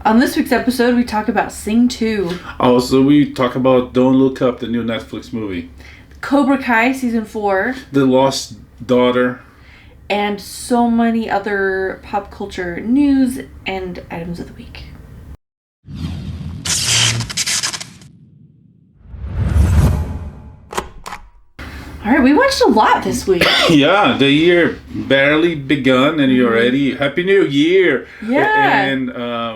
On this week's episode, we talk about Sing 2. Also, we talk about Don't Look Up, the new Netflix movie. Cobra Kai Season 4. The Lost Daughter. And so many other pop culture news and items of the week. All right, we watched a lot this week. Yeah, the year barely begun and you already... Happy New Year! Yeah. And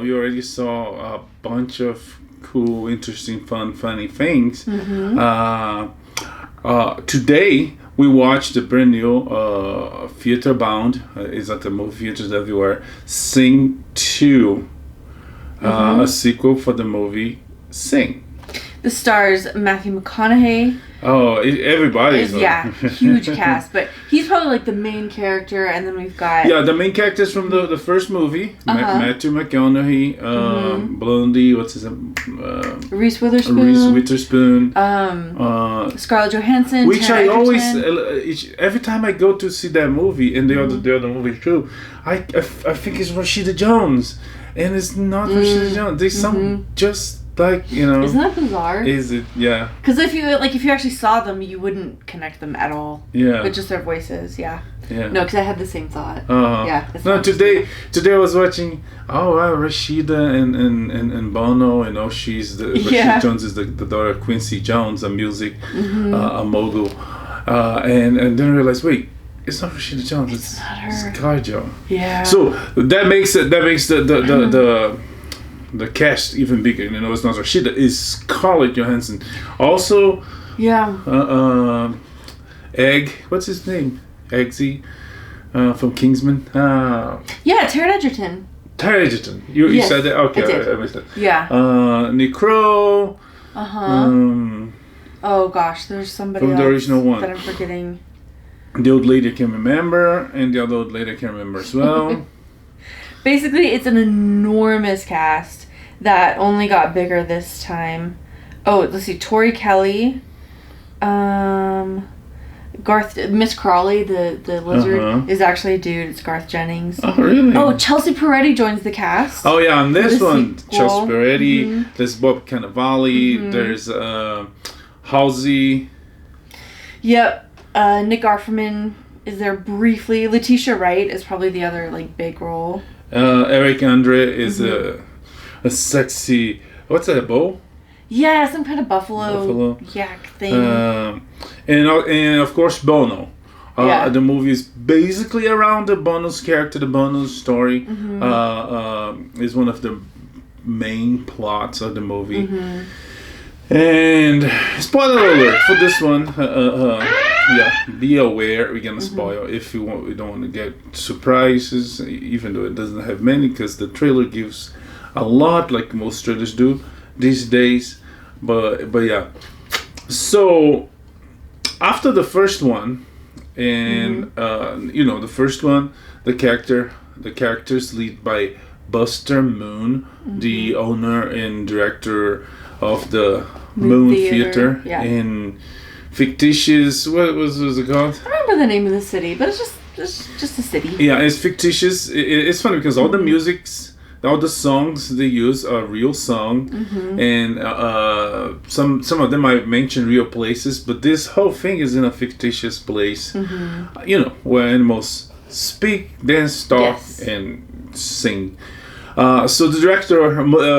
we already saw a bunch of cool, interesting, funny things. Today, we watched the brand new theater bound. It's at the movie theaters everywhere. Sing 2. A sequel for the movie Sing. This stars Matthew McConaughey. Oh, everybody's yeah, huge cast, but he's probably like the main character, and then we've got the main characters from the first movie. Matthew McConaughey, Blondie, what's his name? Reese Witherspoon, Scarlett Johansson. Which Taron I always Egerton. every time I go to see that movie and the other movie too, I think it's Rashida Jones, and it's not Rashida Jones. They sound just like, you know. Isn't that bizarre? Is it? Yeah. Because if you actually saw them, you wouldn't connect them at all. Yeah. With just their voices, yeah. Yeah. No, because I had the same thought. Yeah. No, today I was watching. Oh wow, Rashida and Bono. You know, Rashida Jones is the daughter of Quincy Jones, a music a mogul, and then I realized, wait, it's not Rashida Jones. It's not her. It's Carjo. Yeah. So that makes the cast even bigger. You know, it's not Rashida. It's Scarlett Johansson. Also. Yeah. What's his name? Eggsy, from Kingsman. Yeah, Taron Egerton. Taron Egerton. You said that? Okay, I missed that. Yeah. Nick Kroll. Oh gosh, there's somebody from else the original one that I'm forgetting. The old lady I can remember, and the other old lady I can remember as well. Basically, it's an enormous cast that only got bigger this time. Oh, let's see, Tori Kelly, Miss Crawley, the lizard, is actually a dude. It's Garth Jennings. Oh, really? Oh, Chelsea Peretti joins the cast. Oh, yeah, on this one, sequel. Chelsea Peretti, there's Bob Cannavale, there's Halsey. Yep, Nick Offerman is there briefly. Letitia Wright is probably the other like big role. Eric Andre is a sexy... What's that, a bow? Yeah, some kind of buffalo yak thing. And of course Bono. The movie is basically around the Bono's character, the Bono's story. Is one of the main plots of the movie. And spoiler alert for this one. Be aware we're gonna spoil if you want. We don't want to get surprises, even though it doesn't have many, because the trailer gives a lot, like most trailers do these days. But yeah. So after the first one, and the first one, the characters lead by Buster Moon, the owner and director of the Moon Theater in fictitious. What was it called? I don't remember the name of the city, but it's just a city. Yeah, it's fictitious. It's funny because all the all the songs they use are real song, and some of them I mentioned real places, but this whole thing is in a fictitious place. Where animals speak, dance, talk, and sing. So the director,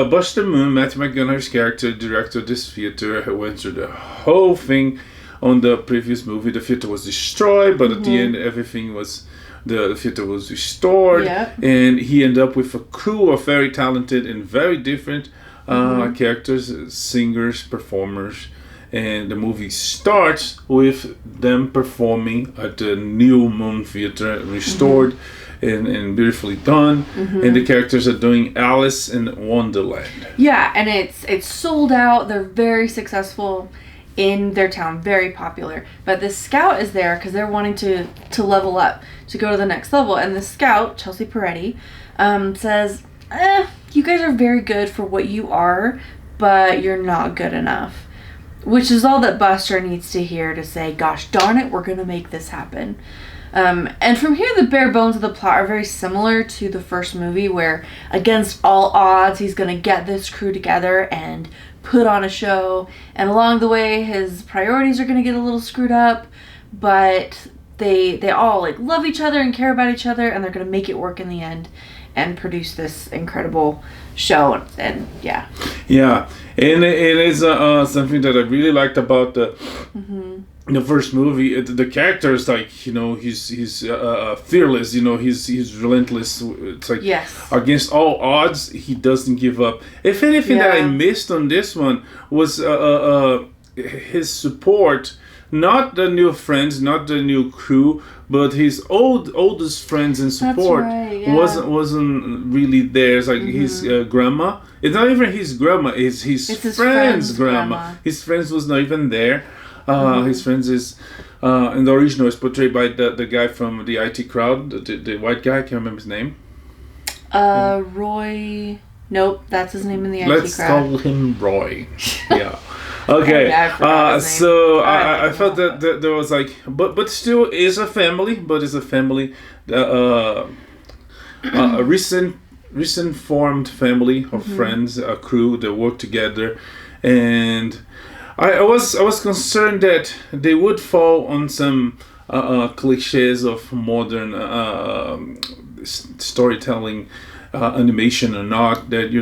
Buster Moon, Matthew McConaughey's character, director of this theater, went through the whole thing on the previous movie. The theater was destroyed, but at the end, the theater was restored, and he ended up with a crew of very talented and very different characters, singers, performers, and the movie starts with them performing at the new Moon Theater, restored and beautifully done, and the characters are doing Alice in Wonderland. Yeah, and it's sold out. They're very successful in their town, very popular. But the scout is there because they're wanting to level up, to go to the next level. And the scout, Chelsea Peretti, says, you guys are very good for what you are, but you're not good enough. Which is all that Buster needs to hear to say, gosh darn it, we're going to make this happen. And from here, the bare bones of the plot are very similar to the first movie, where against all odds, he's going to get this crew together and put on a show. And along the way, his priorities are going to get a little screwed up, but they all like love each other and care about each other, and they're going to make it work in the end and produce this incredible show. And yeah, and it is something that I really liked about the first movie. The character is like, he's fearless, he's relentless. It's like, against all odds, he doesn't give up. If anything that I missed on this one was his support. Not the new friends, not the new crew, but his oldest friends and support wasn't really there. It's like his grandma. It's not even his grandma. It's his friend's grandma. His friends was not even there. His friends is in the original is portrayed by the guy from the IT crowd, the white guy. I can't remember his name. Roy. Nope, that's his name in the IT crowd. Let's call him Roy. Yeah. Okay, so I felt that there was like, but still is a family, but it's a family, a recent formed family of friends, a crew that work together, and I was concerned that they would fall on some cliches of modern storytelling, animation or not, that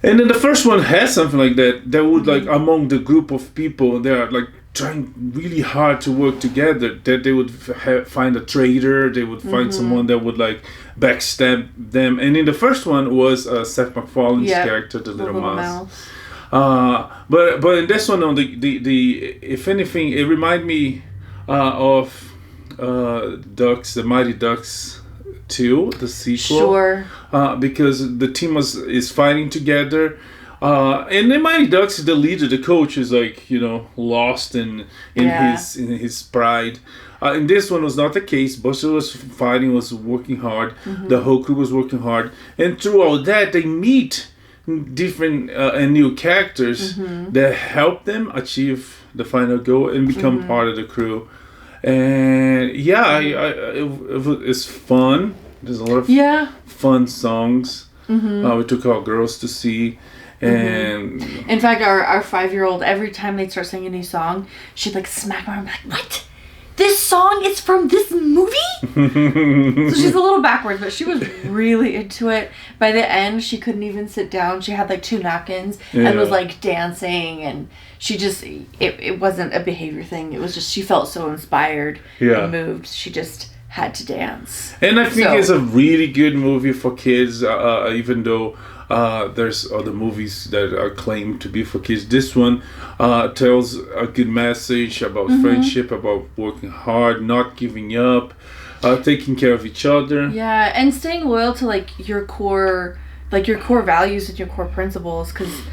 And then the first one has something like that would like among the group of people they are like trying really hard to work together, that they would find a traitor, they would find someone that would like backstab them. And in the first one was Seth MacFarlane's character, the little mouse. But in this one, on the if anything, it reminded me of Ducks, the Mighty Ducks 2, the sequel. Sure. Because the team is fighting together. And in Mighty Ducks, the leader, the coach, is like, lost in his pride. In this one was not the case. Buster was fighting, was working hard. The whole crew was working hard. And through all that, they meet different and new characters that help them achieve the final goal and become part of the crew. And it's fun. There's a lot of fun songs. We took our girls to see. And in fact, our 5-year-old, every time they'd start singing a new song, she'd like smack my arm and be like, "What? This song is from this movie?" So she's a little backwards, but she was really into it. By the end, she couldn't even sit down. She had like 2 napkins and was like dancing, and she just, it wasn't a behavior thing. It was just, she felt so inspired and moved. She just had to dance. And I think it's a really good movie for kids, even though there's other movies that are claimed to be for kids. This one tells a good message about friendship, about working hard, not giving up, taking care of each other. Yeah, and staying loyal to your core values and your core principles, because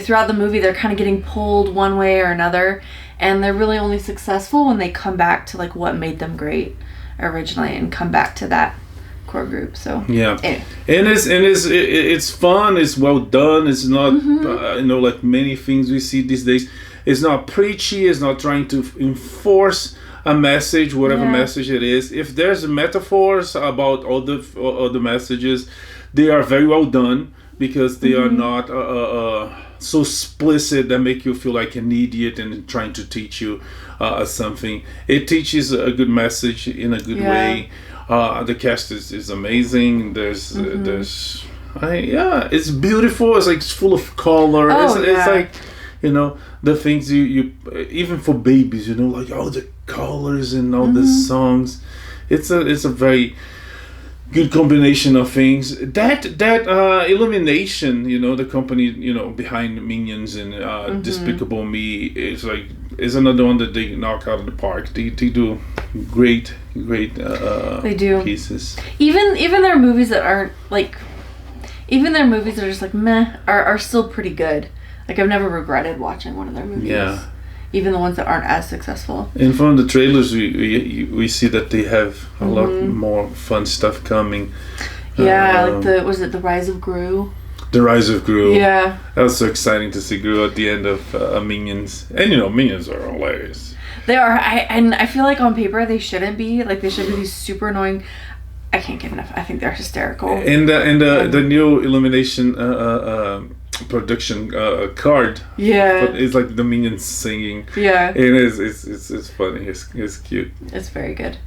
throughout the movie they're kind of getting pulled one way or another, and they're really only successful when they come back to what made them great originally and come back to that core group. So and it's fun, it's well done, it's not like many things we see these days. It's not preachy, it's not trying to enforce a message, whatever message it is. If there's metaphors about all the messages, they are very well done, because they are not so explicit that make you feel like an idiot and trying to teach you something. It teaches a good message in a good way. The cast is amazing. There's it's beautiful. It's it's full of color. It's like, the things you even for babies, like all the colors and all the songs. It's a very good combination of things. That Illumination, the company behind Minions and Despicable Me, is another one that they knock out of the park. They do great they do pieces. Even their movies that aren't even their movies that are just meh are still pretty good. I've never regretted watching one of their movies. Yeah. Even the ones that aren't as successful. And from the trailers, we see that they have a lot more fun stuff coming. Yeah, was it The Rise of Gru? The Rise of Gru. Yeah. That was so exciting to see Gru at the end of Minions. And Minions are hilarious. They are. I feel like on paper they shouldn't be. Like, they should be super annoying. I can't get enough. I think they're hysterical. And the new Illumination production card. Yeah. It's like the minions singing. Yeah. It is. It's funny. It's cute. It's very good.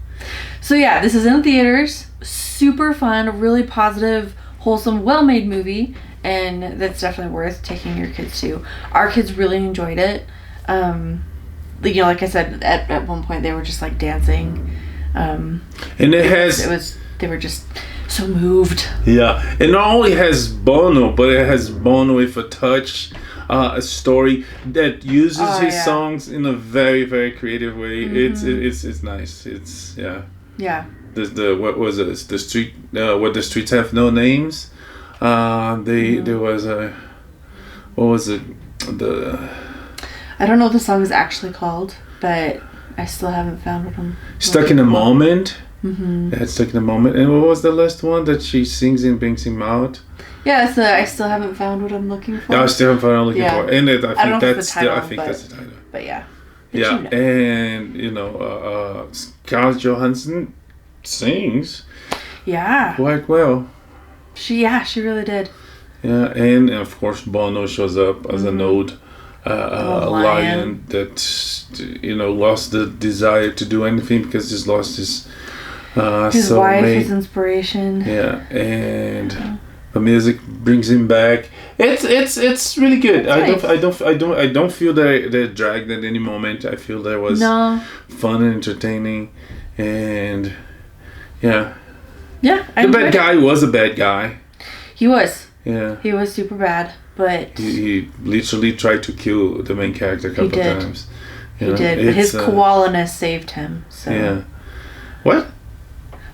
So yeah, this is in theaters. Super fun. Really positive, wholesome, well-made movie. And that's definitely worth taking your kids to. Our kids really enjoyed it. Like I said, at one point they were just like dancing. And they were just so moved. Yeah, it not only has Bono, but it has Bono with a touch, a story that uses his songs in a very, very creative way. Mm-hmm. It's nice. It's yeah. What was it? It's the street. What the streets have no names. There was a, what was it? I don't know what the song is actually called, but I still haven't found what I'm... Stuck in a Moment. Mm-hmm. Yeah, Stuck in a Moment. And what was the last one that she sings and brings him out? Yeah, it's I still haven't found what I'm looking for. Yeah, I still haven't found what I'm looking for. And I think that's the title. But yeah. Yeah, and Scarlett Johansson sings. Yeah. Quite well. She really did. Yeah, and of course Bono shows up as an old lion that lost the desire to do anything because he's lost his wife, his inspiration. Yeah, and the music brings him back. It's really good. Nice. I don't feel that they're dragged at any moment. I feel that was fun and entertaining, and yeah. Yeah, the bad guy was a bad guy. He was. Yeah. He was super bad, but... He literally tried to kill the main character a couple times. He did, but his koala-ness saved him, so... Yeah. What?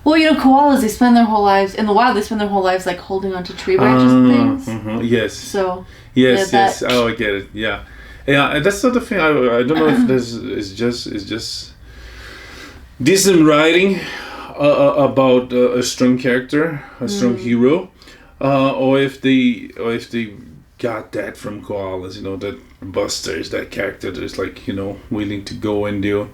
Well, koalas, they spend their whole lives... In the wild, they spend their whole lives, like, holding onto tree branches and things. Mm-hmm. Yes. So... Yes. Oh, I get it. Yeah. Yeah, and that's not the thing. I don't know if this is just decent writing... about a strong character, a strong hero, or if they got that from koalas, that Buster is that character that's like willing to go and do.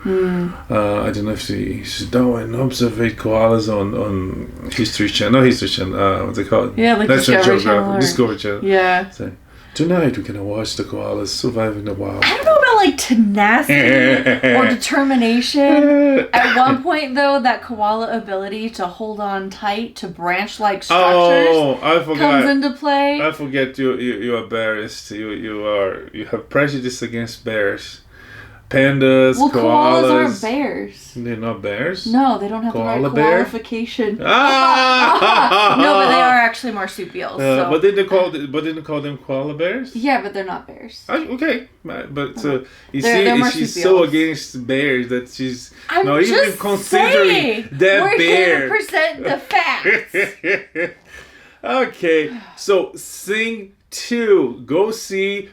I don't know if she should go and observe koalas on History Channel. History Channel. What's it called? Yeah, like Discovery Channel. Discovery Channel. Yeah. So, tonight we're gonna watch the koalas survive in the wild. I don't know about like tenacity or determination. At one point, though, that koala ability to hold on tight to branch-like structures comes into play. I forget you are bearist. You have prejudice against bears. Pandas, koalas aren't bears. They're not bears? No, they don't have Koala the right qualification. No, but they are actually marsupials. But didn't they call them koala bears? Yeah, but they're not bears. Okay, but she's so against bears that she's not even considering that bear. We're here to present the facts. Okay, so Sing 2. Go Sing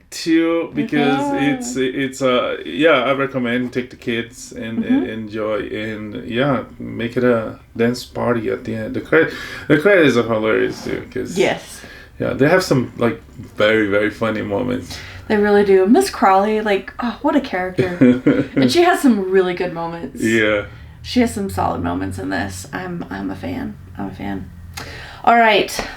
2 because it's I recommend take the kids and enjoy and make it a dance party at the end. The credits are hilarious too because they have some like very, very funny moments. They really do. Miss Crawley, like, what a character. And she has some really good moments. Yeah. She has some solid moments in this. I'm a fan. All right.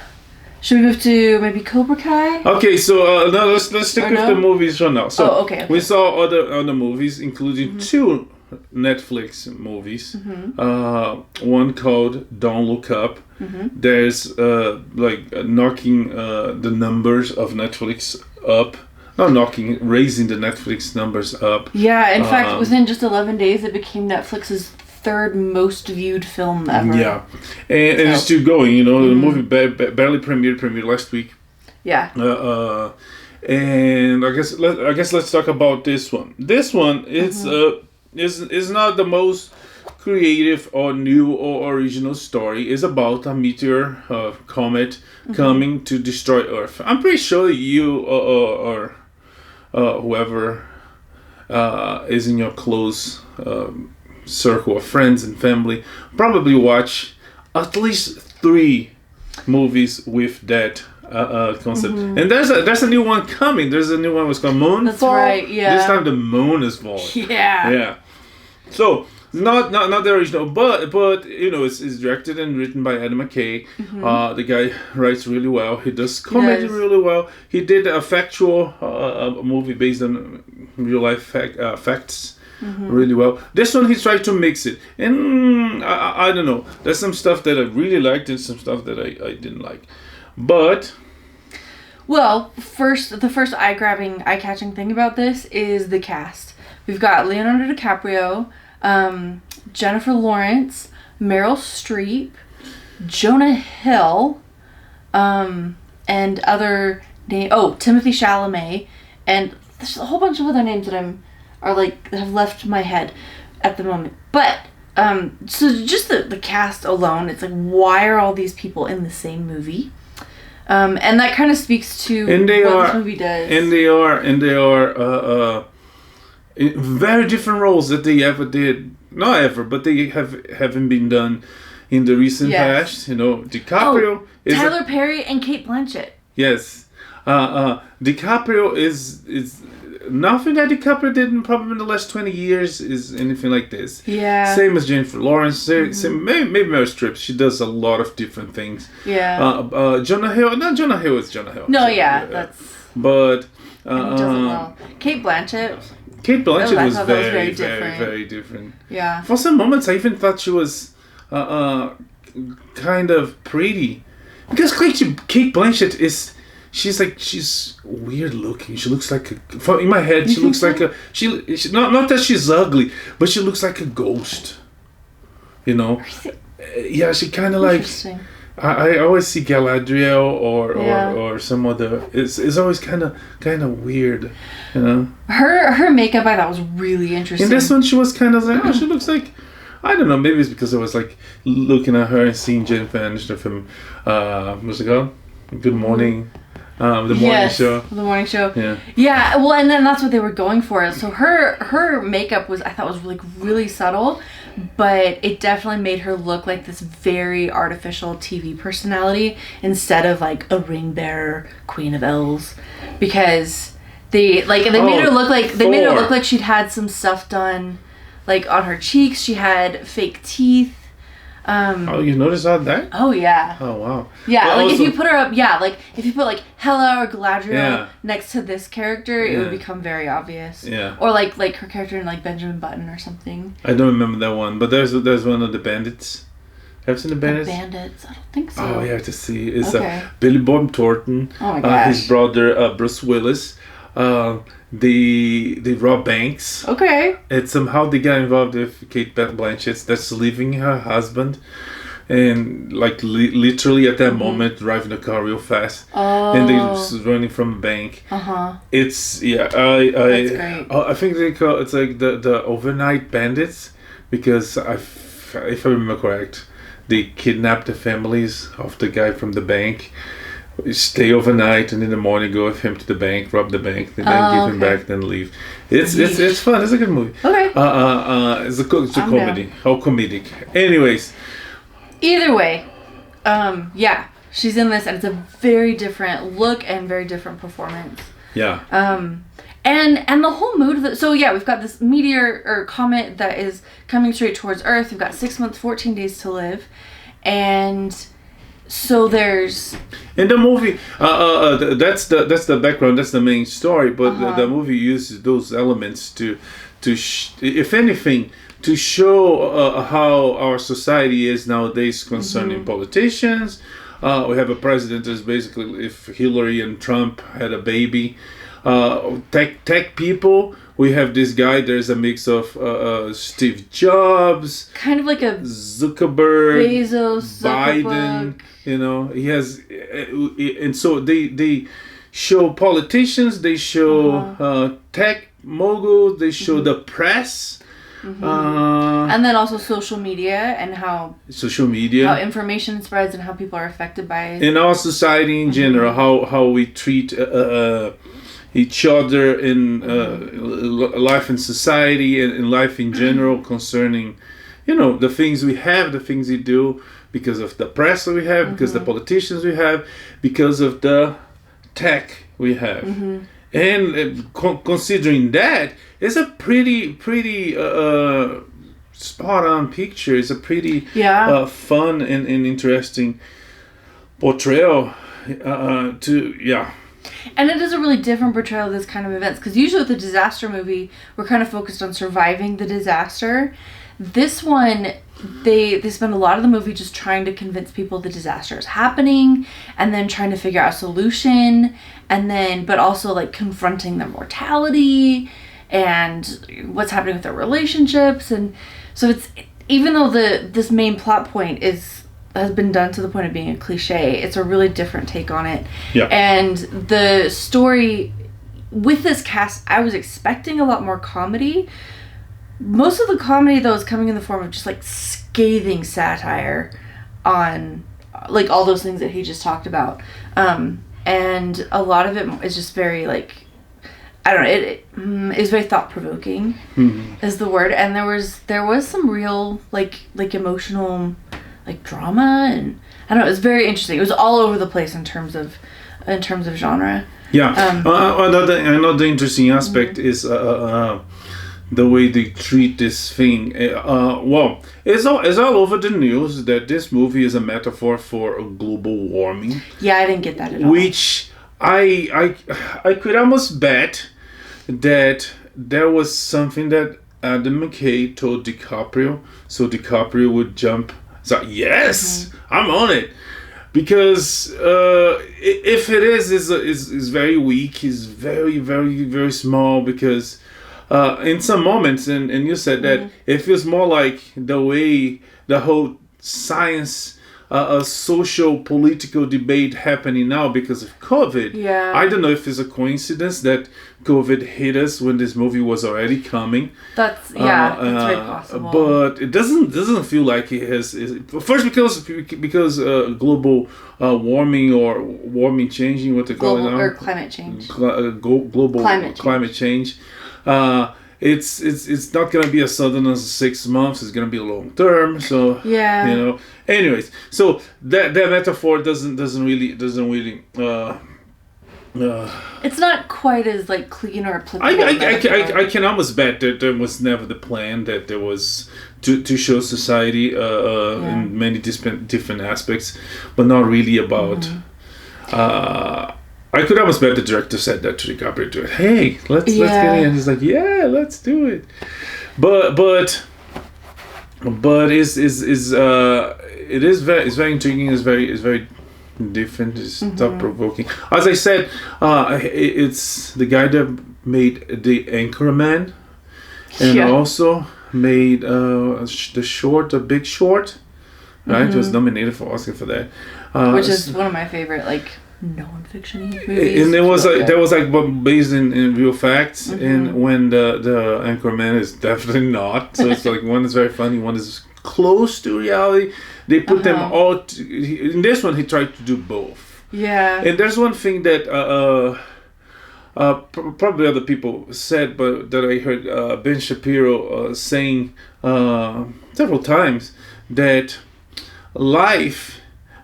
Should we move to maybe Cobra Kai? Okay, so now let's stick with the movies for now. So okay. We saw other movies, including 2 Netflix movies. One called Don't Look Up. There's knocking the numbers of Netflix up. Not knocking, raising the Netflix numbers up. Yeah, in fact, within just 11 days, it became Netflix's 3rd most viewed film ever. Yeah, and it's still going. The movie barely premiered last week. Yeah. And I guess let's talk about this one. This one is not the most creative or new or original story. It's about a meteor, comet coming to destroy Earth. I'm pretty sure you or whoever is in your close circle of friends and family probably watch at least 3 movies with that concept. And there's a new one coming. There's a new one was called Moonfall. That's right. Yeah. This time the moon is falling. Yeah. Yeah. So not the original, but it's directed and written by Adam McKay. The guy writes really well. He does comedy really well. He did a factual movie based on real life facts really well. This one he tried to mix it, and I don't know. There's some stuff that I really liked and some stuff that I didn't like, but. Well, the first eye-catching thing about this is the cast. We've got Leonardo DiCaprio, Jennifer Lawrence, Meryl Streep, Jonah Hill, and other Timothy Chalamet, and there's a whole bunch of other names that have left my head at the moment. But so just the cast alone, it's like, why are all these people in the same movie? And that kind of speaks to what this movie does. And they are very different roles that they ever did. Not ever, but they haven't been done in the recent past. DiCaprio is Tyler Perry and Cate Blanchett. Yes. DiCaprio is nothing that DiCaprio did in probably in the last 20 years is anything like this. Yeah. Same as Jennifer Lawrence. Same, maybe Meryl Streep. She does a lot of different things. Yeah. Jonah Hill. No, Jonah Hill is Jonah Hill. No, so, that's. But. And he does it well. Cate Blanchett. Kate Blanchett was very very different. Yeah. For some moments, I even thought she was kind of pretty, because Kate Blanchett she's weird looking. She looks like in my head she looks like she not that she's ugly, but she looks like a ghost. Yeah, she kind of like. I always see Galadriel or some other. It's always kind of weird, Her makeup I thought was really interesting. In this one, she was kind of like she looks like, I don't know, maybe it's because I was like looking at her and seeing Jennifer Aniston from what's it called? Good Morning. The morning show. The morning show. Yeah. Yeah. Well, and then that's what they were going for. So her makeup I thought was like really subtle, but it definitely made her look like this very artificial TV personality instead of like a ring bearer Queen of Elves, because they made her look like she'd had some stuff done, like on her cheeks. She had fake teeth. You noticed all that? Oh yeah. Oh wow. Yeah, well, like also, if you put her up, like if you put like Hela or Galadriel next to this character, it would become very obvious. Yeah. Or like her character in like Benjamin Button or something. I don't remember that one, but there's one of the Bandits. Have you seen the Bandits? The Bandits? I don't think so. Oh, you have to see. It's okay. Billy Bob Thornton. Oh my gosh. His brother Bruce Willis. They rob banks. Okay. And somehow they get involved with Cate Blanchett that's leaving her husband, and like literally at that moment driving the car real fast. Oh. And they just running from a bank. It's That's great. I think they call it's like the overnight bandits, because if I remember correct, they kidnap the families of the guy from the bank. Stay overnight and in the morning go with him to the bank, rob the bank, then give him back, then leave. It's fun. It's a good movie. Okay. It's a comedy. How comedic. Anyways. Either way, she's in this, and it's a very different look and very different performance. Yeah. And the whole mood of we've got this meteor or comet that is coming straight towards Earth. We've got 6 months, 14 days to live, and so there's in the movie that's the background, that's the main story, but the movie uses those elements to if anything to show how our society is nowadays concerning politicians. We have a president that's basically, if Hillary and Trump had a baby. Tech people, we have this guy, there's a mix of Steve Jobs, kind of like a Zuckerberg, Bezos, Biden, he has, and so they show politicians, they show tech moguls, they show the press, and then also social media and how information spreads and how people are affected by it. In our society in general, how we treat each other in life in society and in life in general, concerning the things we have, the things we do, because of the press that we have, because of the politicians we have, because of the tech we have. And considering that, it's a pretty spot on picture. It's a pretty fun and interesting portrayal And it is a really different portrayal of this kind of events, because usually with a disaster movie, we're kind of focused on surviving the disaster. This one, they spend a lot of the movie just trying to convince people the disaster is happening, and then trying to figure out a solution, and then but also like confronting their mortality and what's happening with their relationships. And so it's, even though this main plot point has been done to the point of being a cliche, it's a really different take on it. Yeah. And the story with this cast, I was expecting a lot more comedy. Most of the comedy, though, is coming in the form of just like scathing satire on like all those things that he just talked about. And a lot of it is just very like, I don't know, it is very thought-provoking is the word. And there was some real like emotional like drama, and I don't know, it was very interesting. It was all over the place in terms of genre. Yeah. Another interesting aspect is the way they treat this thing. Well, it's all over the news that this movie is a metaphor for global warming. Yeah, I didn't get that at all. Which I could almost bet that there was something that Adam McKay told DiCaprio, so DiCaprio would jump. So yes, I'm on it, because if it is very weak, is very very very small, because in some moments, and you said that it feels more like the way the whole science, social political debate happening now because of COVID. Yeah. I don't know if it's a coincidence that COVID hit us when this movie was already coming. That's very possible. But it doesn't feel like it has. First, because global warming or warming changing, what they're going on, or climate change. Global climate change. It's not gonna be a sudden as 6 months. It's gonna be a long term. So Anyways, so that metaphor doesn't really. It's not quite as like clean or applicable. I can almost bet that there was never the plan that there was to show society in many different aspects, but not really about. I could almost bet the director said that to DiCaprio too. Hey, let's get in. He's like, yeah, let's do it. But it's very intriguing. It's very different. It's thought provoking. As I said, it's the guy that made The Anchorman, and also made The Big Short. Right, he was nominated for Oscar for that, which is one of my favorite non-fiction movies. And there was based in real facts, and when the Anchorman is definitely not. So it's like one is very funny, one is close to reality. They put them all. In this one, he tried to do both. Yeah. And there's one thing that probably other people said, but that I heard Ben Shapiro saying several times, that life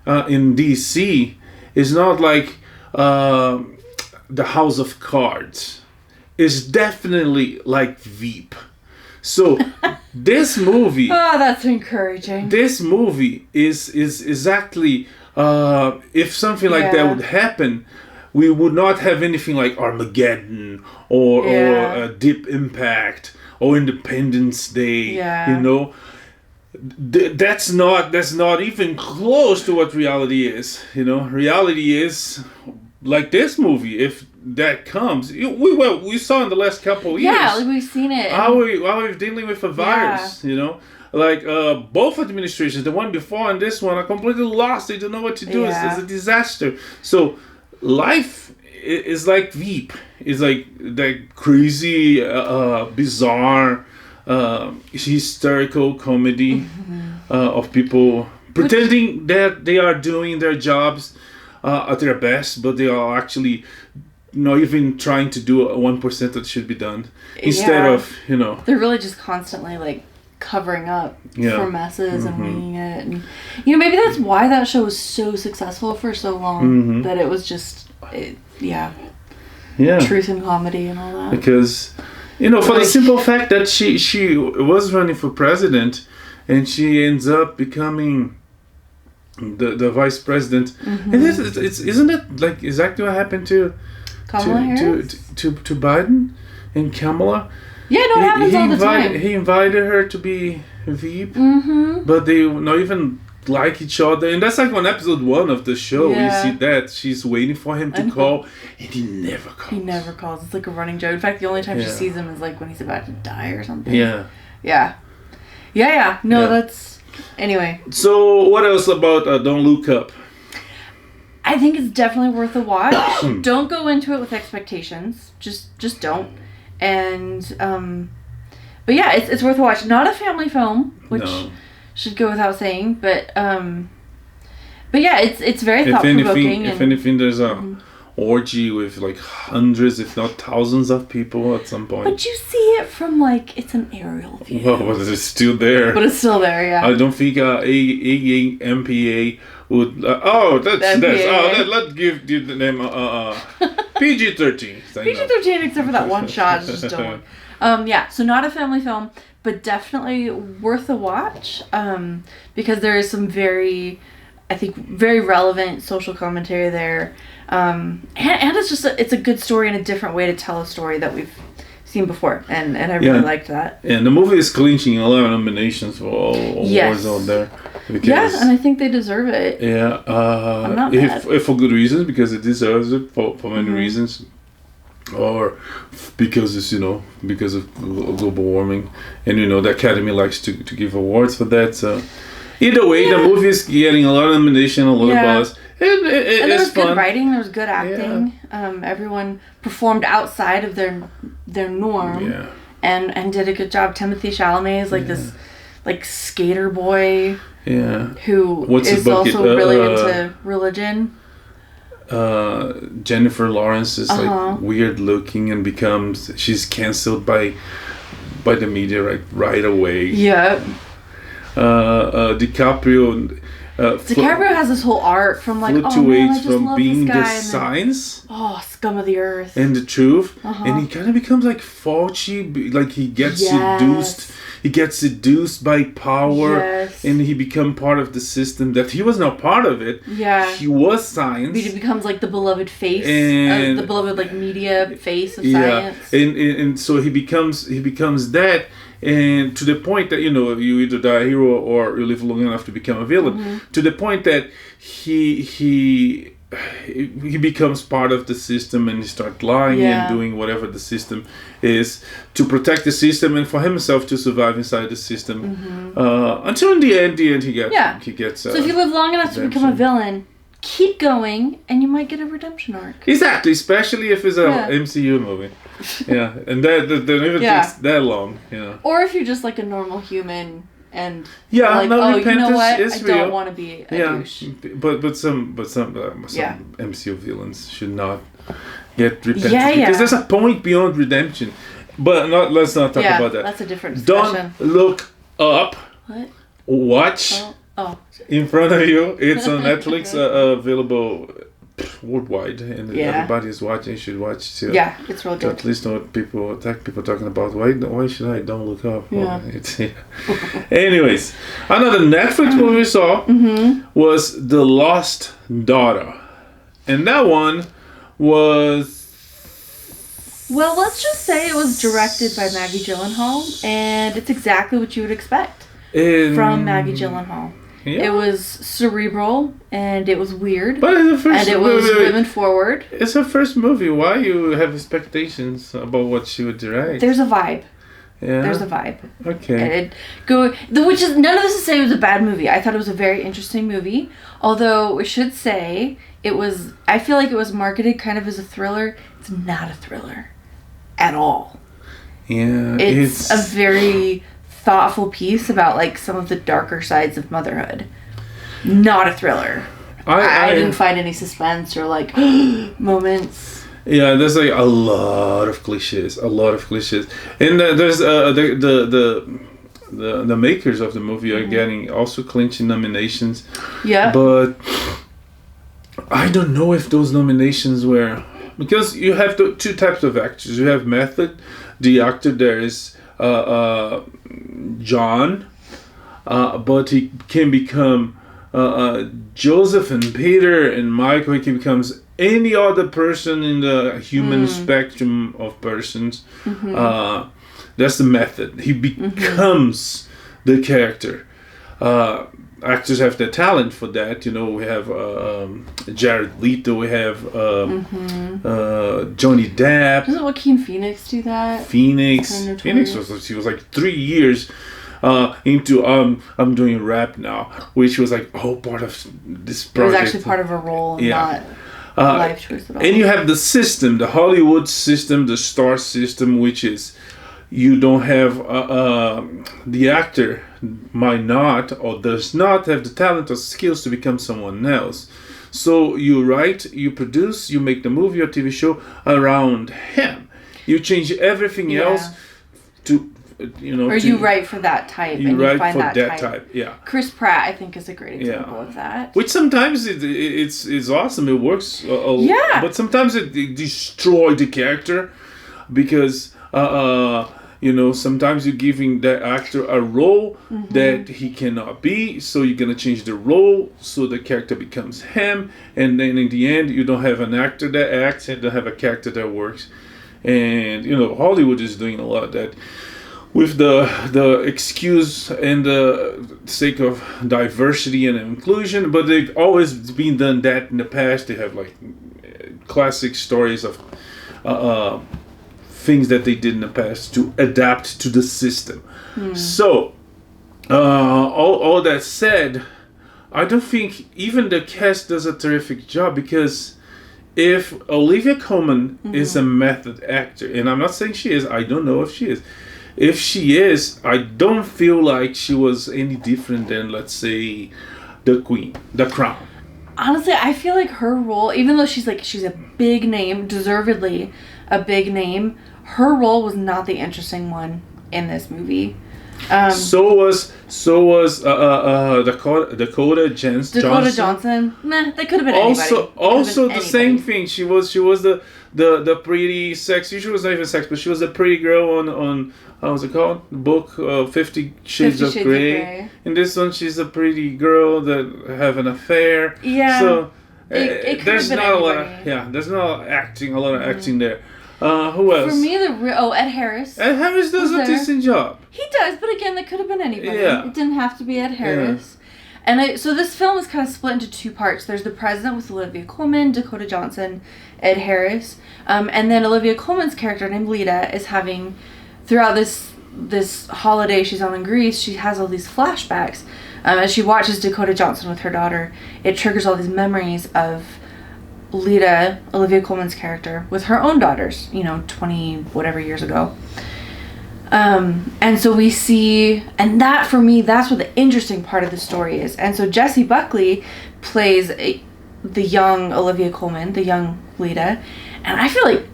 in DC is not like the House of Cards. It's definitely like Veep. So this movie. Oh, that's encouraging. This movie is exactly if something like that would happen, we would not have anything like Armageddon or Deep Impact or Independence Day. Yeah. You know. That's not even close to what reality is. You know, reality is like this movie. If that comes, we saw in the last couple of years. Yeah, we've seen it. How we're dealing with a virus. You know, like both administrations, the one before and this one, are completely lost. They don't know what to do. Yeah. It's a disaster. So life is like Veep. It's like that crazy, bizarre. Hysterical comedy of people pretending that they are doing their jobs at their best, but they are actually not even trying to do 1% that should be done. Instead of, they're really just constantly like covering up for messes and winging it. And, maybe that's why that show was so successful for so long. That it was just, truth and comedy and all that. Because, for the simple fact that she was running for president and she ends up becoming the vice president. And isn't it like exactly what happened to Biden and Kamala? Yeah, no, it happens all the time. He invited her to be VP, but they not even like each other. And that's like on episode 1 of the show. Yeah. We see that she's waiting for him to call, and he never calls. He never calls. It's like a running joke. In fact, the only time she sees him is like when he's about to die or something. Yeah. No, that's... Anyway. So, what else about Don't Look Up? I think it's definitely worth a watch. Don't go into it with expectations. Just don't. And, but yeah, it's worth a watch. Not a family film, which should go without saying, but yeah, it's very thought-provoking. If anything, there's a orgy with like hundreds, if not thousands of people at some point. But you see it from like, it's an aerial view. Well, but it's still there. But it's still there, yeah. I don't think MPA would... let's give the name PG-13. PG-13, except for that one shot. Just don't. So not a family film, but definitely worth a watch, because there is some very relevant social commentary there, and it's just it's a good story and a different way to tell a story that we've seen before, and I really liked that. And the movie is clinching a lot of nominations for all awards out there. Because, and I think they deserve it. Yeah, I'm not mad. If for good reasons, because it deserves it for many reasons. Or because it's because of global warming, and the Academy likes to give awards for that. So either way, the movie is getting a lot of nomination, a lot of buzz. And there was good writing, there was good acting. Everyone performed outside of their norm, and did a good job. Timothy Chalamet is like this like skater boy, who is also really into religion. Jennifer Lawrence is like weird looking and she's cancelled by the media right away. Yeah. DiCaprio has this whole arc from like, fluctuates from being the science, scum of the earth, and the truth, and he kind of becomes like Fauci, like he gets seduced. He gets seduced by power, and he becomes part of the system that he was not part of it. Yeah, he was science. He becomes like the beloved face, the beloved like media face of science. And so he becomes that. And to the point that you either die a hero or you live long enough to become a villain. To the point that he becomes part of the system, and he starts lying and doing whatever the system is to protect the system and for himself to survive inside the system. Until in the end he gets. So if you live long enough to become a villain, keep going, and you might get a redemption arc. Exactly, especially if it's a MCU movie. And that even takes that long. Or if you're just like a normal human and repentance you know what? is I real. don't want to be a douche. But some MCU villains should not get repentance because there's a point beyond redemption. But let's not talk about that. That's a different discussion. Don't look up. What? Watch. In front of you. It's on Netflix, available worldwide, and everybody is watching. Should watch too. Yeah, it's real good. At least know what people talking about. Why should I don't look up? Yeah. Anyways, another Netflix movie we saw was The Lost Daughter, and that one was. Well, let's just say it was directed by Maggie Gyllenhaal, and it's exactly what you would expect from Maggie Gyllenhaal. Yeah. It was cerebral, and it was weird, but it's her first, and it was women forward. It's her first movie. Why you have expectations about what she would direct? There's a vibe. Yeah. There's a vibe. Okay. Which is none of this to say it was a bad movie. I thought it was a very interesting movie. Although we should say I feel like it was marketed kind of as a thriller. It's not a thriller, at all. Yeah. It's a very thoughtful piece about like some of the darker sides of motherhood. Not a thriller. I didn't find any suspense or like moments. Yeah, there's like a lot of cliches, and there's the makers of the movie are getting also clinching nominations. Yeah. But I don't know if those nominations were, because you have the two types of actors. You have Method, the actor. There is John, but he can become Joseph and Peter and Michael. He can become any other person in the human spectrum of persons. That's the Method. He becomes the character. Actors have the talent for that. You know, we have Jared Leto. We have Johnny Depp. Doesn't Joaquin Phoenix do that? Phoenix was like 3 years into I'm doing rap now, which was like part of this project. It was actually part of a role, not life choice at all. And you have the system, the Hollywood system, the star system, which is you don't have the actor might not or does not have the talent or skills to become someone else. So you write, you produce, you make the movie or TV show around him. You change everything else to, or you write for that type. You write for that type. Yeah. Chris Pratt, I think, is a great example of that. Which sometimes it's awesome. It works. But sometimes it destroys the character because sometimes you're giving that actor a role that he cannot be, so you're gonna change the role so the character becomes him, and then in the end you don't have an actor that acts and don't have a character that works. And Hollywood is doing a lot of that with the excuse and the sake of diversity and inclusion, but they've always been done that in the past. They have like classic stories of things that they did in the past to adapt to the system. So, all that said, I don't think even the cast does a terrific job, because if Olivia Colman is a method actor, and I'm not saying she is, I don't know if she is. If she is, I don't feel like she was any different than, let's say, the Queen, the Crown. Honestly, I feel like her role, even though she's a big name, deservedly a big name, her role was not the interesting one in this movie. So was Dakota Johnson. Nah, that could have been anybody. Also the same thing. She was the pretty sexy. She was not even sexy, but she was a pretty girl on how was it called? The book 50 Shades of Grey. In this one, she's a pretty girl that have an affair. Yeah. So it there's not anybody. a lot. There's not a lot of acting there. Who else? For me, Ed Harris. Ed Harris does a decent job. He does, but again, that could have been anybody. Yeah. It didn't have to be Ed Harris. Yeah. And so this film is kind of split into two parts. There's The President with Olivia Colman, Dakota Johnson, Ed Harris. And then Olivia Colman's character named Lita is having, throughout this holiday she's on in Greece, she has all these flashbacks. As she watches Dakota Johnson with her daughter, it triggers all these memories of Lita, Olivia Colman's character, with her own daughters, 20 whatever years ago. And so we see, and that for me, that's what the interesting part of the story is. And so Jessie Buckley plays the young Olivia Colman, the young Lita, and I feel like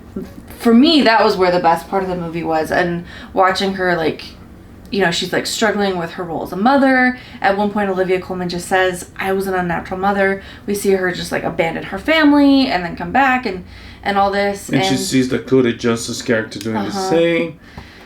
for me that was where the best part of the movie was, and watching her she's like struggling with her role as a mother. At one point, Olivia Colman just says, I was an unnatural mother. We see her just like abandon her family and then come back and all this. And she sees Dakota Johnson's character doing the same.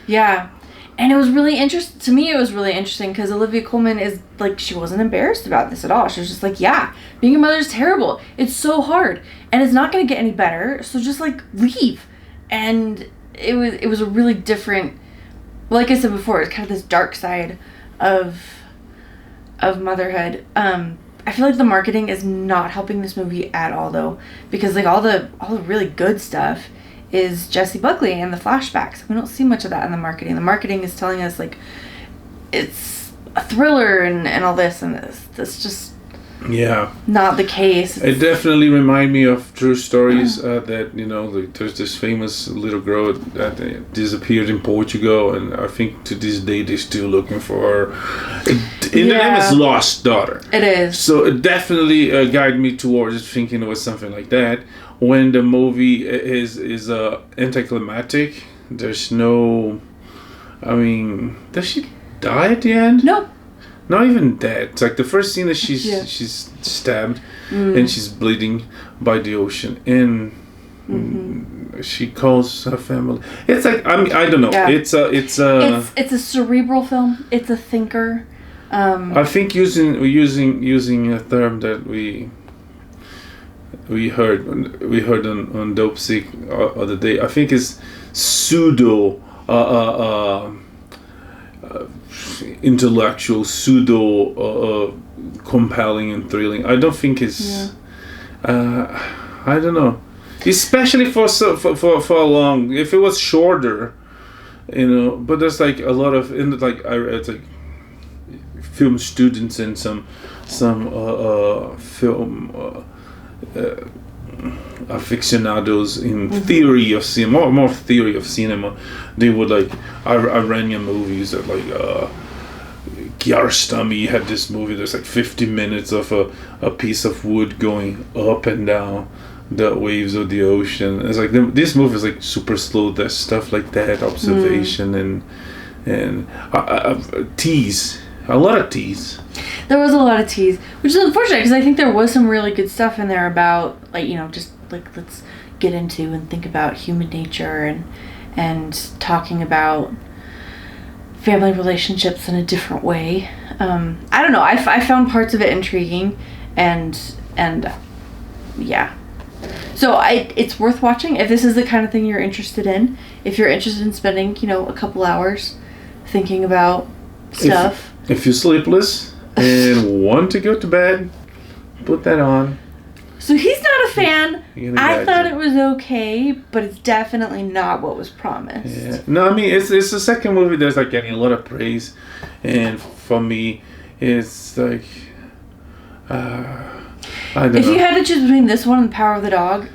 Yeah. And it was really interesting. To me, it was really interesting because Olivia Colman is like, she wasn't embarrassed about this at all. She was just like, yeah, being a mother is terrible. It's so hard. And it's not going to get any better. So just like leave. And it was a really different, like I said before, it's kind of this dark side of motherhood. I feel like the marketing is not helping this movie at all, though, because like all the really good stuff is Jessie Buckley and the flashbacks. We don't see much of that in the marketing. The marketing is telling us like it's a thriller and all this, and that's just not the case. It definitely reminds me of true stories that there's this famous little girl that disappeared in Portugal, and I think to this day they're still looking for her. The name is Lost Daughter. It is. So it definitely guided me towards thinking it was something like that. When the movie is anticlimactic, there's no, does she die at the end? Nope. Not even that. It's like the first scene that she's stabbed and she's bleeding by the ocean, and she calls her family. It's like, I mean, I don't know. Yeah. It's a cerebral film. It's a thinker. I think using a term that we heard on Dope Sick other day. I think is pseudo intellectual, pseudo compelling and thrilling. I don't think it's. I don't know. Especially for a long. If it was shorter, But there's like a lot of I read like film students and some film aficionados in theory of cinema, more theory of cinema. They would like Iranian movies that like Kiarostami had this movie. There's like 50 minutes of a piece of wood going up and down the waves of the ocean. It's like this movie is like super slow. There's stuff like that, observation and tease. A lot of tease. There was a lot of tease, which is unfortunate because I think there was some really good stuff in there about just like let's get into and think about human nature and talking about family relationships in a different way. I don't know. I found parts of it intriguing, and yeah. So it's worth watching if this is the kind of thing you're interested in. If you're interested in spending a couple hours thinking about stuff. If you're sleepless and want to go to bed, put that on. So he's not a fan. I thought it was okay, but it's definitely not what was promised. Yeah. No, I mean it's the second movie that's like getting a lot of praise, and for me, it's like I don't know. If you had to choose between this one and Power of the Dog,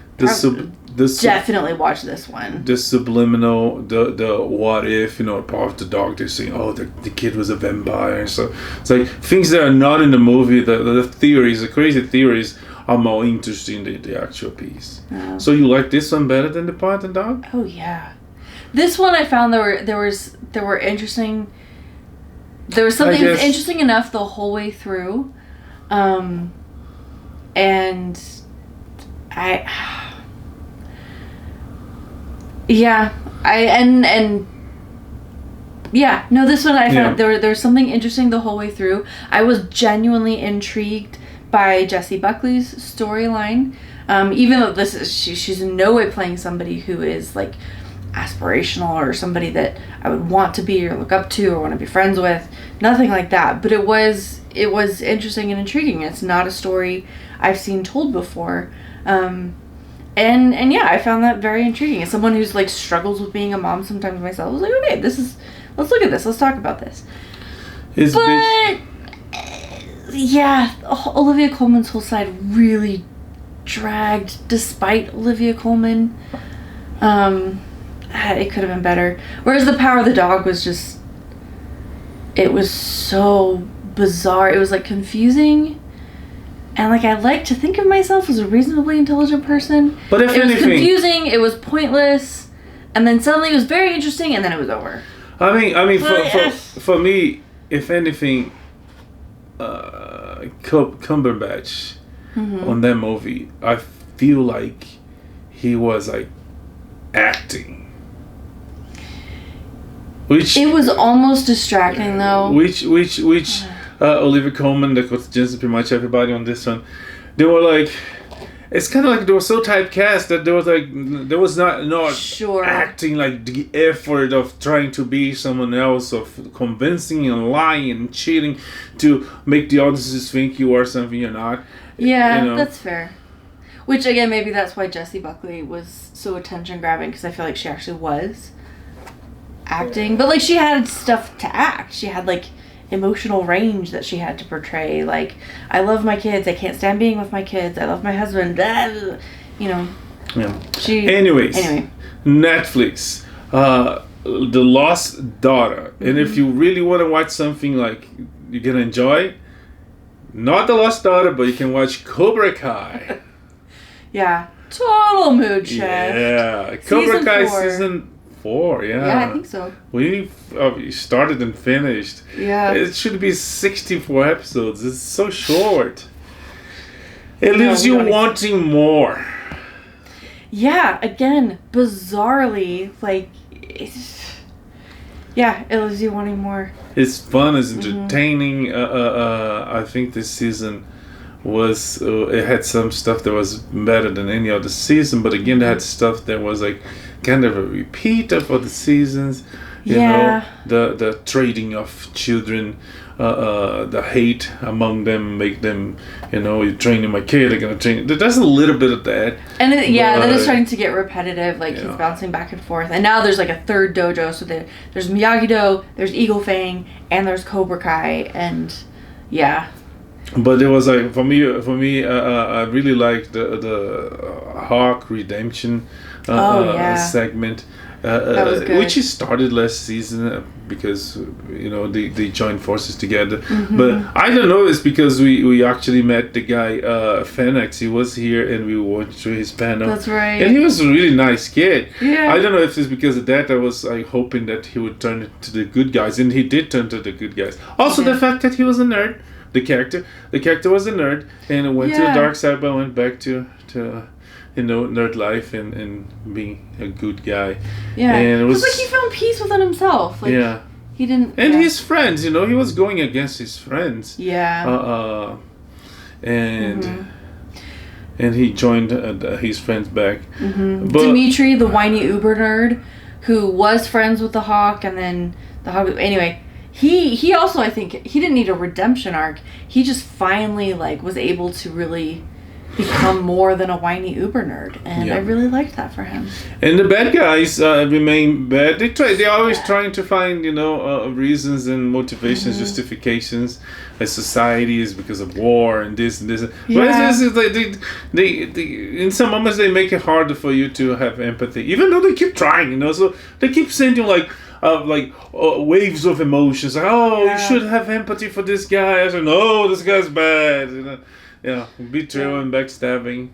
definitely watch this one. The subliminal, the what if, Power of the Dog, they're saying, oh, the kid was a vampire. So it's like things that are not in the movie, the theories, the crazy theories are more interesting than the actual piece. Oh. So you like this one better than the Power of the Dog? Oh yeah. This one I found there were interesting. There was something interesting enough the whole way through. And this one I found there was something interesting the whole way through. I was genuinely intrigued by Jessie Buckley's storyline, even though she's in no way playing somebody who is like aspirational or somebody that I would want to be or look up to or want to be friends with, nothing like that. But it was interesting and intriguing. It's not a story I've seen told before. And I found that very intriguing. As someone who's like struggles with being a mom sometimes myself, I was like, okay, let's look at this. Let's talk about this. Olivia Colman's whole side really dragged despite Olivia Colman. It could have been better. Whereas the Power of the Dog was just, it was so bizarre. It was like confusing. And like I like to think of myself as a reasonably intelligent person. But if it was confusing, it was pointless, and then suddenly it was very interesting, and then it was over. I mean, for me, if anything, Cumberbatch on that movie, I feel like he was like acting. Which it was almost distracting though. Which Olivia Colman, that was just pretty much everybody on this one, they were like, it's kind of like they were so typecast that there was not sure acting like the effort of trying to be someone else, of convincing and lying and cheating to make the audiences think you are something you're not. Yeah, that's fair. Which again, maybe that's why Jessie Buckley was so attention grabbing, because I feel like she actually was acting, but like she had stuff to act. She had like emotional range that she had to portray. Like, I love my kids. I can't stand being with my kids. I love my husband. Yeah. Anyway, Netflix, The Lost Daughter. And if you really want to watch something like you're gonna enjoy, not The Lost Daughter, but you can watch Cobra Kai. Yeah, total mood shift. Yeah, Cobra Kai season 64. Yeah. Yeah, I think so. We started and finished. Yeah. It should be 64 episodes. It's so short. It leaves you wanting more. Yeah, again, bizarrely, like, it leaves you wanting more. It's fun, it's entertaining. I think this season was, it had some stuff that was better than any other season, but again, it had stuff that was like kind of a repeat of other seasons. You know, the trading of children, the hate among them, make them, you're training my kid, they're gonna train. There's a little bit of that. And then it's starting to get repetitive, like he's bouncing back and forth. And now there's like a third dojo, so there's Miyagi-Do, there's Eagle Fang, and there's Cobra Kai, and But it was like, for me, I really liked the Hawk redemption segment. That was good. Which started last season because they joined forces together. But I don't know, it's because we actually met the guy Fenix. He was here and we went through his panel. That's right. And he was a really nice kid. Yeah. I don't know if it's because of that. I was hoping that he would turn to the good guys, and he did turn to the good guys. Also, the fact that he was a nerd. The character was a nerd and went to the dark side, but went back to nerd life and being a good guy. Yeah, and it was like he found peace within himself. Like, he didn't. And his friends, he was going against his friends. Yeah. And he joined his friends back. But Dimitri, the whiny Uber nerd, who was friends with the Hawk, and then the Hawk. Anyway. He also, I think, he didn't need a redemption arc. He just finally, was able to really become more than a whiny Uber nerd. And I really liked that for him. And the bad guys remain bad. They're always trying to find, reasons and motivations, justifications. As society is because of war and this and this. But it's like they in some moments they make it harder for you to have empathy. Even though they keep trying, So they keep sending waves of emotions. You should have empathy for this guy. I said, no, this guy's bad. Betrayal and backstabbing.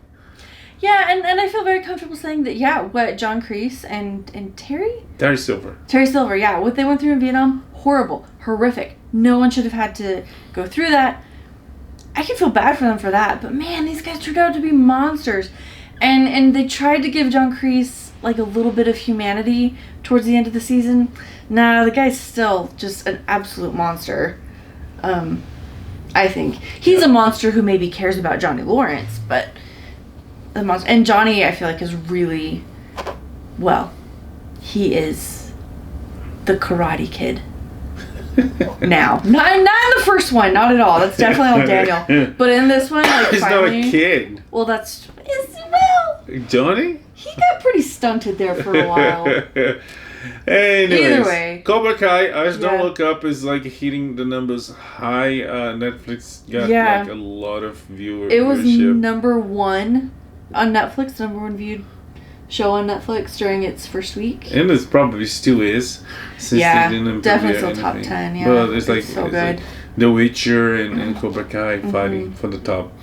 Yeah, and I feel very comfortable saying that. What John Kreese and Terry Silver, what they went through in Vietnam, horrible, horrific. No one should have had to go through that. I can feel bad for them for that, but man, these guys turned out to be monsters. And they tried to give John Kreese a little bit of humanity towards the end of the season. Nah, the guy's still just an absolute monster. I think he's a monster who maybe cares about Johnny Lawrence, but the monster. And Johnny, I feel like, is really, he is the Karate Kid. Now, not in the first one, not at all. That's definitely all Daniel. But in this one, he's finally, not a kid. Well, Johnny. He got pretty stunted there for a while. Anyways, either way, Cobra Kai, Eyes Don't Look Up is hitting the numbers high. Netflix got a lot of viewership. It was number one on Netflix, number one viewed show on Netflix during its first week. And it probably still is. Since they didn't definitely still top 10. Yeah, but it's so good. The Witcher and Cobra Kai fighting for the top.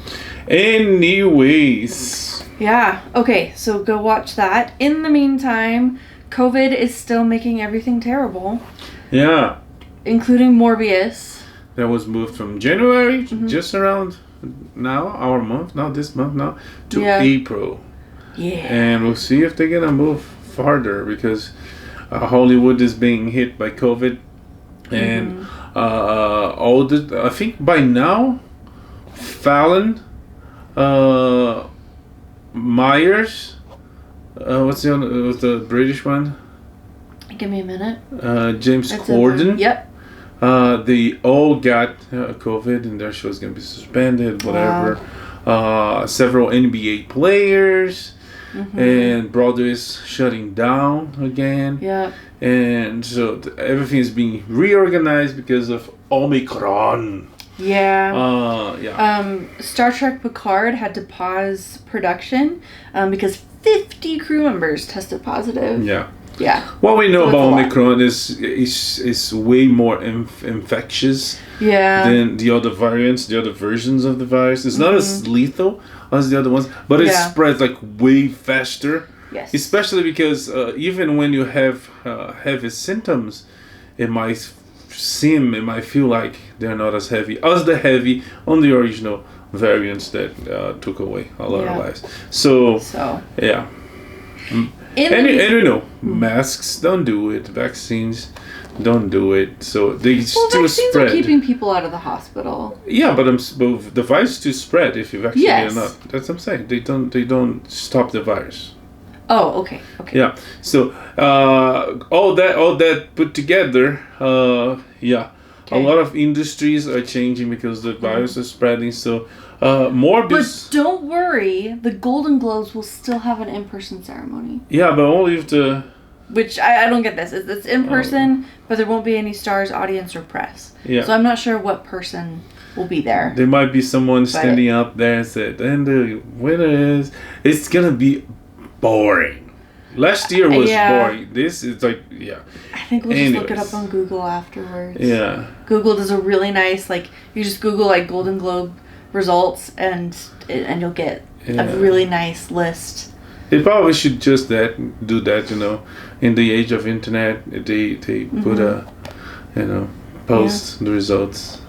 Anyways. Yeah. Okay, so go watch that. In the meantime, COVID is still making everything terrible. Yeah. Including Morbius. That was moved from January, just around now, our month, now this month now, to April. Yeah. And we'll see if they're going to move farther because Hollywood is being hit by COVID. And I think by now, Fallon, Myers, what's the British one? Give me a minute. James Corden. Yep. They all got COVID and their show's going to be suspended, whatever. Wow. Several NBA players. And Broadway is shutting down again. Yeah. And so everything is being reorganized because of Omicron. Yeah. Star Trek Picard had to pause production because 50 crew members tested positive. Yeah. Yeah. What we know about Omicron is way more infectious than the other variants, the other versions of the virus. It's not as lethal as the other ones, but it spreads way faster. Yes. Especially because even when you have heavy symptoms, it might feel like they're not as heavy as the heavy on the original variants that took away a lot of lives. So yeah. And you know, masks don't do it. Vaccines don't do it. So they still vaccines spread. Are keeping people out of the hospital. Yeah, but the virus still spread if you vaccinate or not. That's what I'm saying. They don't stop the virus. Oh, okay. Yeah. So all that put together, a lot of industries are changing because the virus is spreading. So more. But don't worry, the Golden Globes will still have an in-person ceremony. Yeah, but only if the. Which I don't get this. It's in person, but there won't be any stars, audience, or press. Yeah. So I'm not sure what person will be there. There might be someone standing up there and said, "And the winner is." It's gonna be boring. Last year was boring. This is like I think we'll just look it up on Google afterwards. Yeah. Google does a really nice you just Google Golden Globe results and you'll get a really nice list. They probably should just do that, you know. In the age of internet, they put post the results.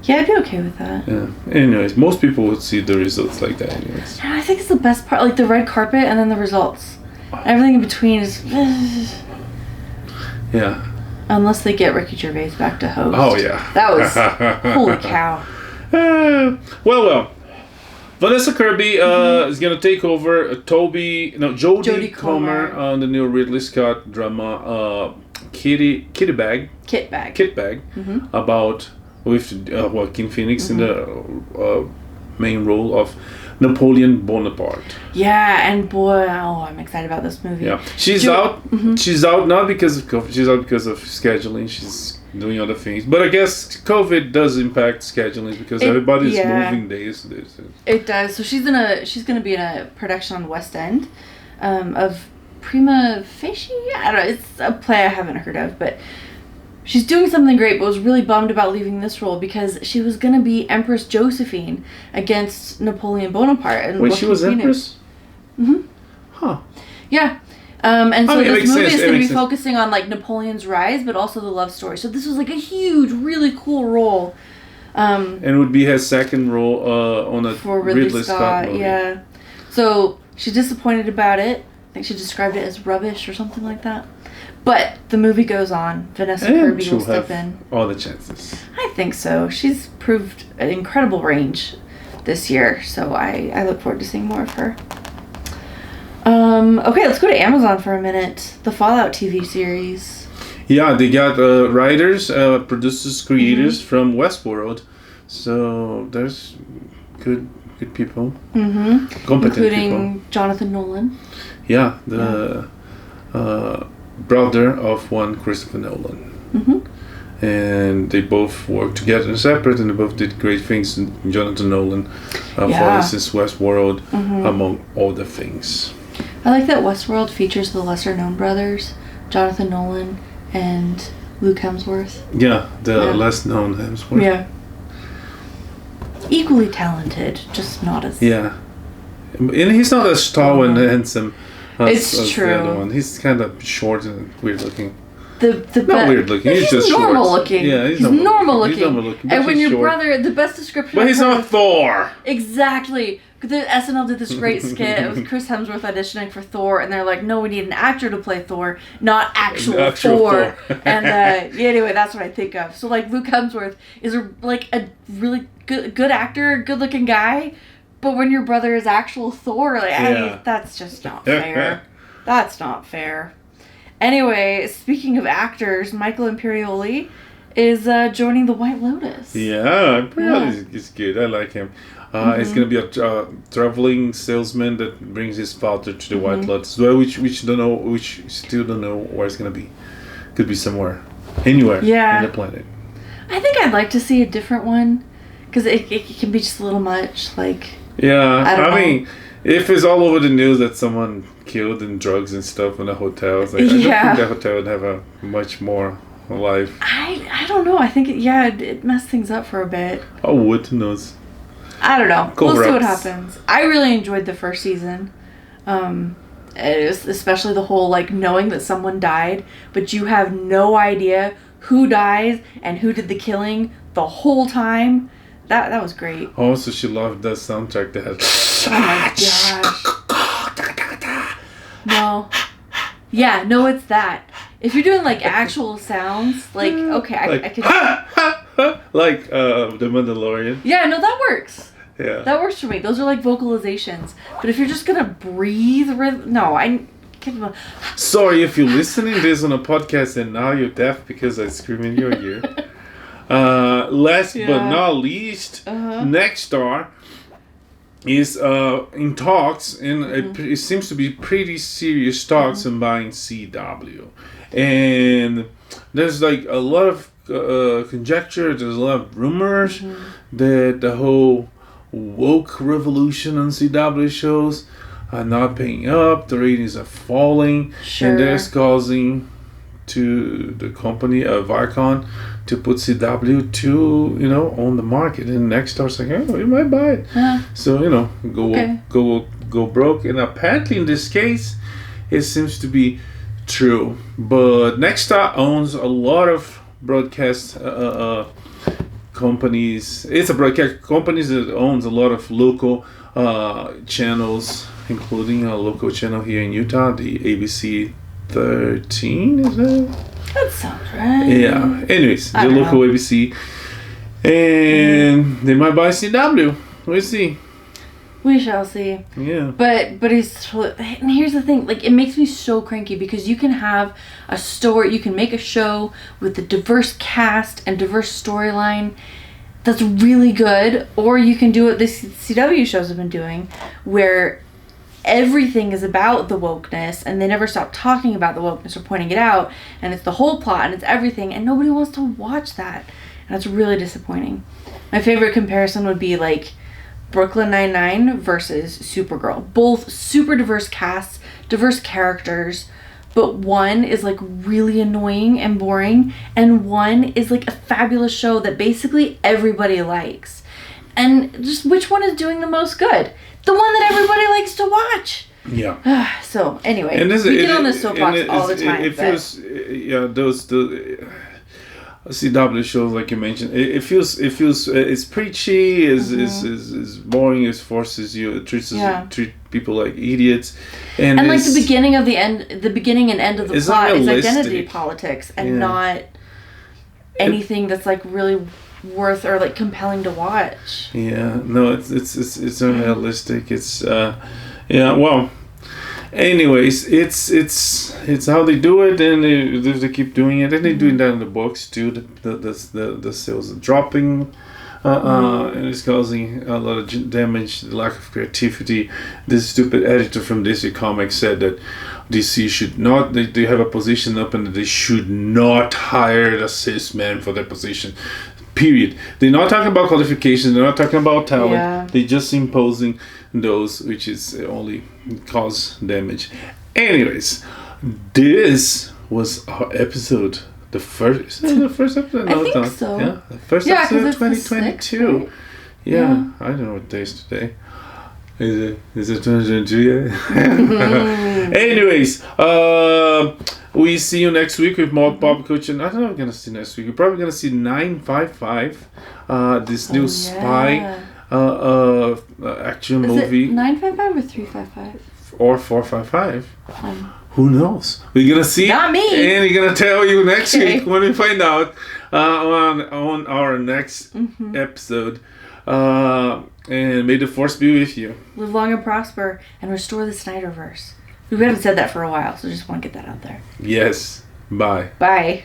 Yeah, I'd be okay with that. Yeah. Anyways, most people would see the results like that anyways. I think it's the best part, the red carpet and then the results. Everything in between is... Yeah. Unless they get Ricky Gervais back to host. Oh, yeah. That was... holy cow. Well. Vanessa Kirby is going to take over Jodie Comer on the new Ridley Scott drama Kitbag. About with Joaquin Phoenix in the main role of Napoleon Bonaparte. Yeah, and boy, I'm excited about this movie. Yeah, she's out. She's out not because of COVID. She's out because of scheduling. She's doing other things, but I guess COVID does impact scheduling because everybody's moving days. It does. So she's gonna be in a production on West End of Prima Facie. I don't know. It's a play I haven't heard of, but she's doing something great, but was really bummed about leaving this role because she was going to be Empress Josephine against Napoleon Bonaparte. And wait, she was Empress? Mm-hmm. Huh. Yeah. And so this movie is going to be sense. focusing on Napoleon's rise, but also the love story. So this was a huge, really cool role. And it would be her second role on a for Ridley Scott movie. Yeah. So she's disappointed about it. I think she described it as rubbish or something like that. But the movie goes on. Vanessa Kirby will step in. All the chances. I think so. She's proved an incredible range this year, so I look forward to seeing more of her. Okay, let's go to Amazon for a minute. The Fallout TV series. Yeah, they got writers, producers, creators from Westworld. So there's good people. Competent including people. Jonathan Nolan. Yeah, the brother of one Christopher Nolan. And they both worked together and separate, and they both did great things. Jonathan Nolan, for instance, Westworld, among other things. I like that Westworld features the lesser-known brothers, Jonathan Nolan and Luke Hemsworth. Yeah, the less-known Hemsworth. Yeah. Equally talented, just not as... Yeah. And he's not as tall and handsome as true. The other one. He's kind of short and weird-looking. Not weird looking. He's just normal short. looking. Yeah, he's normal looking. He's normal looking. And when your short. brother, the best description. But he's not Thor. Exactly. The SNL did this great skit with Chris Hemsworth auditioning for Thor, and they're like, "No, we need an actor to play Thor, not actual Thor." And anyway, that's what I think of. So Luke Hemsworth is a really good actor, good looking guy, but when your brother is actual Thor, that's just not fair. That's not fair. Anyway, speaking of actors, Michael Imperioli is joining the White Lotus. Yeah, Imperioli is good. I like him. He's going to be a traveling salesman that brings his father to the White Lotus, which still don't know where it's going to be. Could be somewhere, anywhere in the planet. I think I'd like to see a different one because it can be just a little much. I mean, if it's all over the news that someone killed and drugs and stuff in a hotel, I don't think that hotel would have a much more life. I don't know. I think it messed things up for a bit. Oh, what knows? I don't know. We'll see what happens. I really enjoyed the first season. It is, especially the whole, like, knowing that someone died, but you have no idea who dies and who did the killing the whole time. That was great. Also, she loved the soundtrack that had... Oh my gosh. No. Yeah, no, it's that. If you're doing, like, actual sounds, like, okay, I could... like, The Mandalorian. Yeah, no, that works. Yeah. That works for me. Those are, like, vocalizations. But if you're just gonna breathe... No, I... Sorry if you're listening to this on a podcast and now you're deaf because I scream in your ear. Last but not least, Next Star is in talks, and it seems to be pretty serious talks in buying CW. And there's like a lot of conjecture, there's a lot of rumors that the whole woke revolution on CW shows are not paying up, the ratings are falling, and that's causing to the company Viacom to put CW to on the market, and Next Star's like, oh, you might buy it. So go broke, and apparently in this case it seems to be true. But Next Star owns a lot of broadcast companies. It's a broadcast company that owns a lot of local channels, including a local channel here in Utah, the ABC 13, is it? That sounds right. Yeah. Anyways, the local ABC. And they might buy CW. We'll see. We shall see. Yeah. But and here's the thing, like, it makes me so cranky because you can have a story, you can make a show with a diverse cast and diverse storyline that's really good, or you can do what the CW shows have been doing, where everything is about the wokeness and they never stop talking about the wokeness or pointing it out, and it's the whole plot and it's everything, and nobody wants to watch that, and it's really disappointing. My favorite comparison would be like Brooklyn Nine-Nine versus Supergirl. Both super diverse casts, diverse characters, but one is like really annoying and boring, and one is like a fabulous show that basically everybody likes. And just which one is doing the most good? The one that everybody likes to watch. Yeah. So anyway, we get on this soapbox all the time. It feels, the CW shows, like you mentioned, it feels it's preachy, is boring, it forces you, treat people like idiots, and like the beginning and end of the plot is identity politics and not anything that's like really worth or like compelling to watch. Yeah, no, it's unrealistic. It's well. Anyways, it's how they do it, and they keep doing it, and they do that in the books too. The sales are dropping, and it's causing a lot of damage. The lack of creativity. This stupid editor from DC Comics said that DC should not. They have a position up, and they should not hire a cis man for their position. Period. They're not talking about qualifications. They're not talking about talent. Yeah. They're just imposing those, which is only cause damage. Anyways, this was our episode. The first episode. I think so. Yeah, the first episode of 2022. Right? Yeah, I don't know what day is today. Is it 2022 yet? Anyways, we see you next week with more pop culture. I don't know what we're gonna see next week. We're probably gonna see 955. This new spy action movie. Is it 955 or 355? Or 455? Who knows? We're gonna see. Not me. And we're gonna tell you next week when we find out on our next episode. And may the force be with you. Live long and prosper, and restore the Snyderverse. We haven't said that for a while, so just want to get that out there. Yes. Bye. Bye.